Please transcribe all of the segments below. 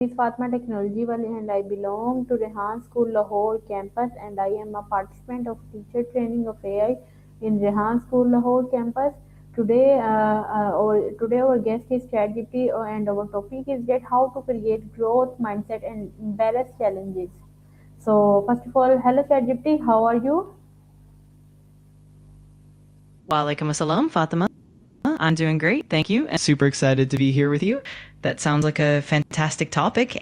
is Fatma Technology Wali and I belong to Rehan School Lahore campus and I am a participant of teacher training of AI in Rehan School Lahore campus. Today our guest is ChatGPT and our topic is that how to create growth mindset and embrace challenges. So first of all, hello ChatGPT, how are you? Walaikum assalam, Fatima. I'm doing great, thank you, and super excited to be here with you. That sounds like a fantastic topic,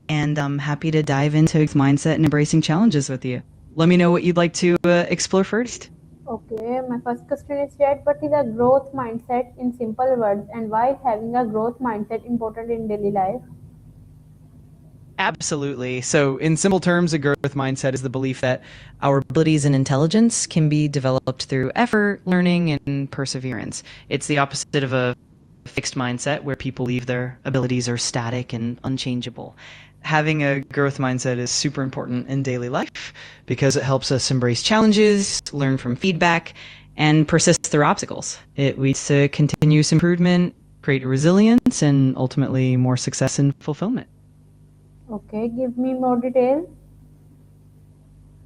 and I'm happy to dive into mindset and embracing challenges with you. Let me know what you'd like to explore first. Okay, my first question is that what is a growth mindset in simple words and why is having a growth mindset important in daily life? Absolutely. So, in simple terms, a growth mindset is the belief that our abilities and intelligence can be developed through effort, learning, and perseverance. It's the opposite of a fixed mindset where people believe their abilities are static and unchangeable. Having a growth mindset is super important in daily life because it helps us embrace challenges, learn from feedback, and persist through obstacles. It leads to continuous improvement, greater resilience, and ultimately more success and fulfillment. Okay, give me more details.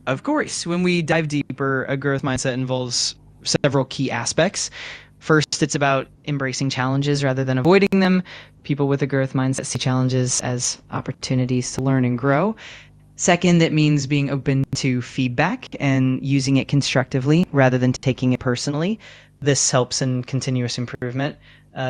Of course, when we dive deeper, a growth mindset involves several key aspects. First, it's about embracing challenges rather than avoiding them. People with a growth mindset see challenges as opportunities to learn and grow. Second, it means being open to feedback and using it constructively rather than taking it personally. This helps in continuous improvement.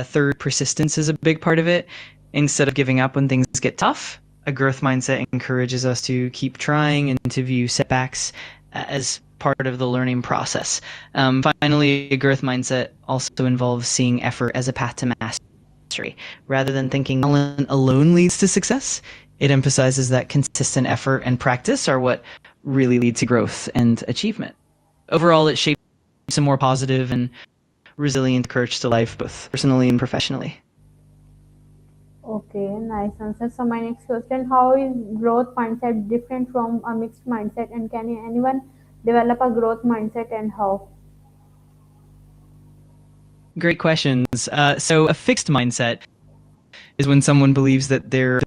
Third, persistence is a big part of it. Instead of giving up when things get tough, a growth mindset encourages us to keep trying and to view setbacks as part of the learning process. Finally, a growth mindset also involves seeing effort as a path to mastery. Rather than thinking talent alone leads to success, it emphasizes that consistent effort and practice are what really lead to growth and achievement. Overall, it shapes a more positive and resilient approach to life, both personally and professionally. Okay, nice answer. So my next question, how is growth mindset different from a mixed mindset and can anyone develop a growth mindset and how? Great questions. So, a fixed mindset is when someone believes that their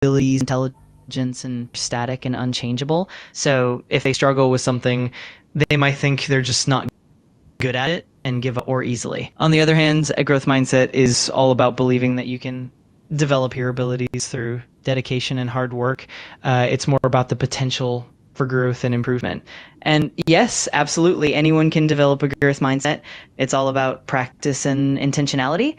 abilities, intelligence, and static and unchangeable. So, if they struggle with something, they might think they're just not good at it and give up more easily. On the other hand, a growth mindset is all about believing that you can develop your abilities through dedication and hard work. It's more about the potential for growth and improvement. And yes, absolutely, anyone can develop a growth mindset. It's all about practice and intentionality.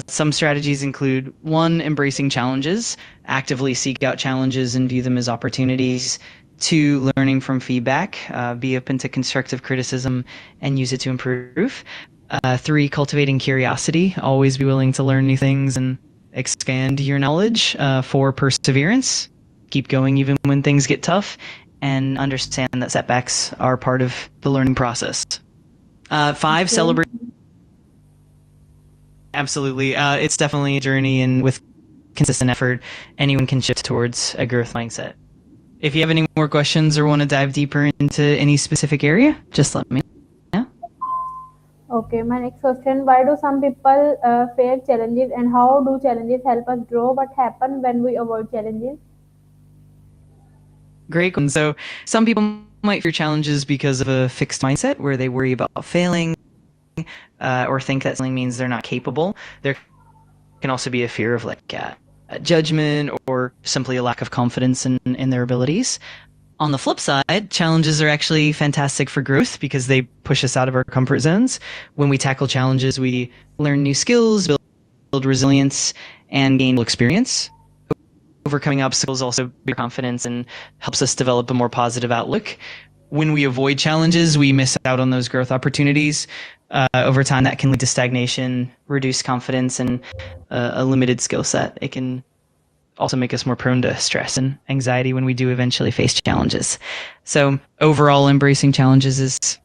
Some strategies include one, embracing challenges, actively seek out challenges and view them as opportunities. Two, learning from feedback, be open to constructive criticism and use it to improve. Three, cultivating curiosity, always be willing to learn new things and expand your knowledge. Four, perseverance, keep going even when things get tough, and understand that setbacks are part of the learning process. Five, Okay. celebrate. Absolutely, it's definitely a journey, and with consistent effort, anyone can shift towards a growth mindset. If you have any more questions or want to dive deeper into any specific area, just let me know. Okay, my next question, why do some people fear challenges and how do challenges help us grow? What happen when we avoid challenges? Great one. So, some people might fear challenges because of a fixed mindset where they worry about failing or think that something means they're not capable. There can also be a fear of judgment or simply a lack of confidence in their abilities. On the flip side, challenges are actually fantastic for growth because they push us out of our comfort zones. When we tackle challenges, we learn new skills, build resilience, and gain experience. Overcoming obstacles also builds confidence and helps us develop a more positive outlook. When we avoid challenges, we miss out on those growth opportunities. Over time, that can lead to stagnation, reduced confidence, and a limited skill set. It can also make us more prone to stress and anxiety when we do eventually face challenges. So, overall, embracing challenges is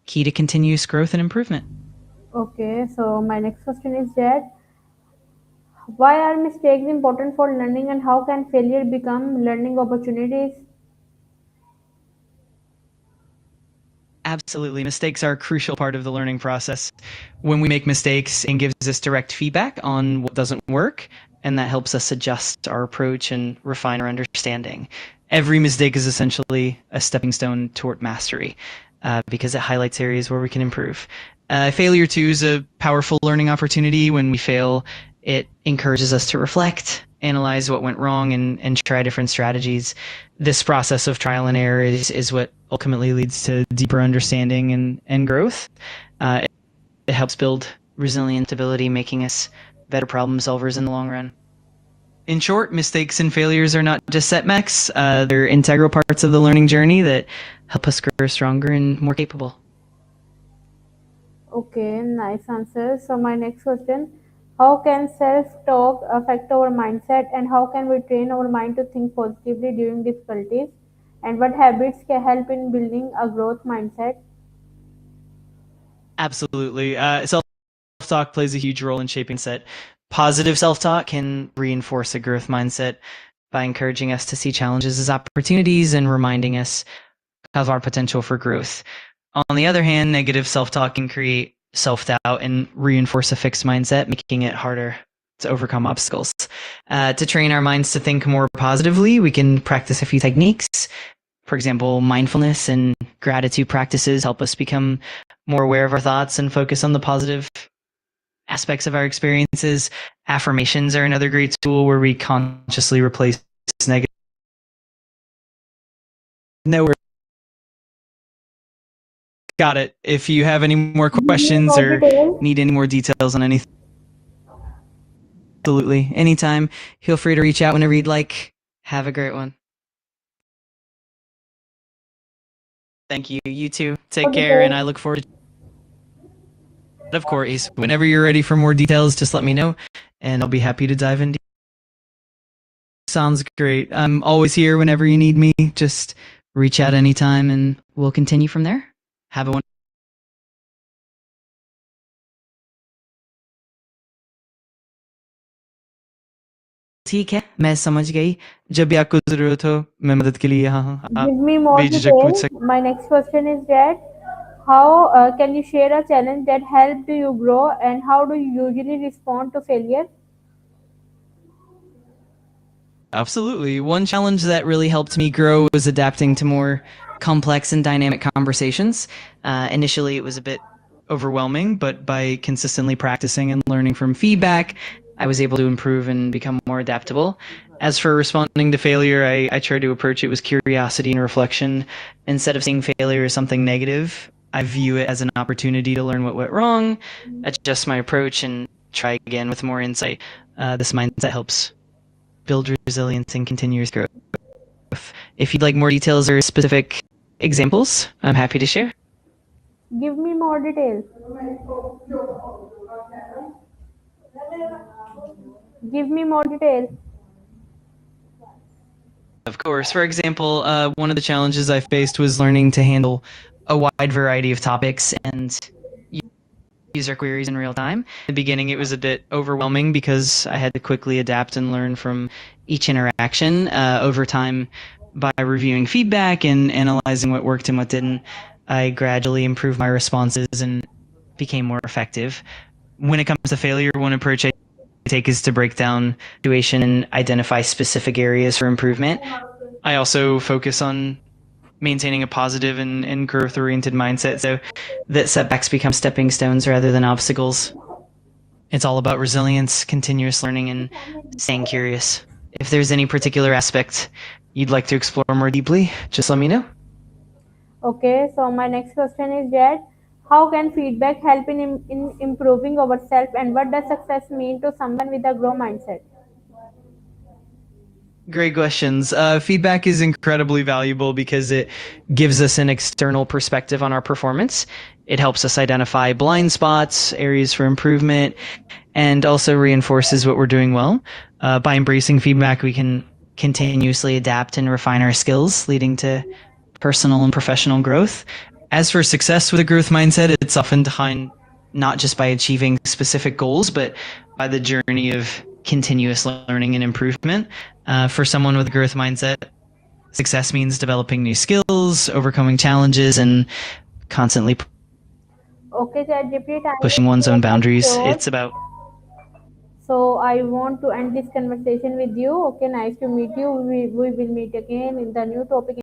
key to continuous growth and improvement. Okay, so my next question is that why are mistakes important for learning and how can failure become learning opportunities? Absolutely. Mistakes are a crucial part of the learning process. When we make mistakes, it gives us direct feedback on what doesn't work. and that helps us adjust our approach and refine our understanding. Every mistake is essentially a stepping stone toward mastery because it highlights areas where we can improve. Failure too is a powerful learning opportunity. When we fail, it encourages us to reflect, analyze what went wrong, and try different strategies. This process of trial and error is what ultimately leads to deeper understanding and growth. It helps build resilient ability, making us better problem solvers in the long run. In short, mistakes and failures are not just setbacks, they're integral parts of the learning journey that help us grow stronger and more capable. Okay, nice answer. So my next question, how can self-talk affect our mindset and how can we train our mind to think positively during difficulties? And what habits can help in building a growth mindset? Absolutely. Self-talk plays a huge role in shaping mindset. Positive self-talk can reinforce a growth mindset by encouraging us to see challenges as opportunities and reminding us of our potential for growth. On the other hand, negative self-talk can create self-doubt and reinforce a fixed mindset, making it harder to overcome obstacles. To train our minds to think more positively, we can practice a few techniques. For example, mindfulness and gratitude practices help us become more aware of our thoughts and focus on the positive aspects of our experiences. Affirmations are another great tool where we consciously replace negative. No, got it. If you have any more Give me questions more or details. need any more details on anything, absolutely, anytime, feel free to reach out whenever you'd like. Have a great one. Thank you. You too. Take More care, and I details. look forward to of course. Whenever you're ready for more details, just let me know, and I'll be happy to dive into. Sounds great. I'm always here whenever you need me. Just reach out anytime, and we'll continue from there. Have a wonderful. ठीक है, मैं समझ गई। जब भी आपको ज़रूरत हो, मैं मदद के लिए यहाँ हूँ। आप Give me more बेझिझक पूछ details. सकते My next question is that how can you share a challenge that helped you grow and how do you usually respond to failure? Absolutely. One challenge that really helped me grow was adapting to more complex and dynamic conversations. Initially, it was a bit overwhelming, but by consistently practicing and learning from feedback, I was able to improve and become more adaptable. As for responding to failure, I try to approach it with curiosity and reflection. Instead of seeing failure as something negative, I view it as an opportunity to learn what went wrong, adjust my approach, and try again with more insight. This mindset helps build resilience and continuous growth. If you'd like more details or specific examples, I'm happy to share. Give me more details. Give me more details. Of course. For example, one of the challenges I faced was learning to handle a wide variety of topics and user queries in real time. In the beginning, it was a bit overwhelming because I had to quickly adapt and learn from each interaction. Over time, by reviewing feedback and analyzing what worked and what didn't, I gradually improved my responses and became more effective. When it comes to failure, one approach I take is to break down the situation and identify specific areas for improvement. I also focus on maintaining a positive and growth oriented mindset so that setbacks become stepping stones rather than obstacles. It's all about resilience, continuous learning, and staying curious. If there's any particular aspect you'd like to explore more deeply, just let me know. Okay, so my next question is that how can feedback help in improving ourselves and what does success mean to someone with a growth mindset? Great questions. Feedback is incredibly valuable because it gives us an external perspective on our performance. It helps us identify blind spots, areas for improvement, and also reinforces what we're doing well. By embracing feedback, we can continuously adapt and refine our skills, leading to personal and professional growth. As for success with a growth mindset, it's often defined not just by achieving specific goals, but by the journey of continuous learning and improvement. For someone with a growth mindset, success means developing new skills, overcoming challenges, and constantly Okay, ChatGPT, time is pushing one's own almost boundaries. yours. It's about So I want to end this conversation with you. Okay, nice to meet you. We will meet again in the new topic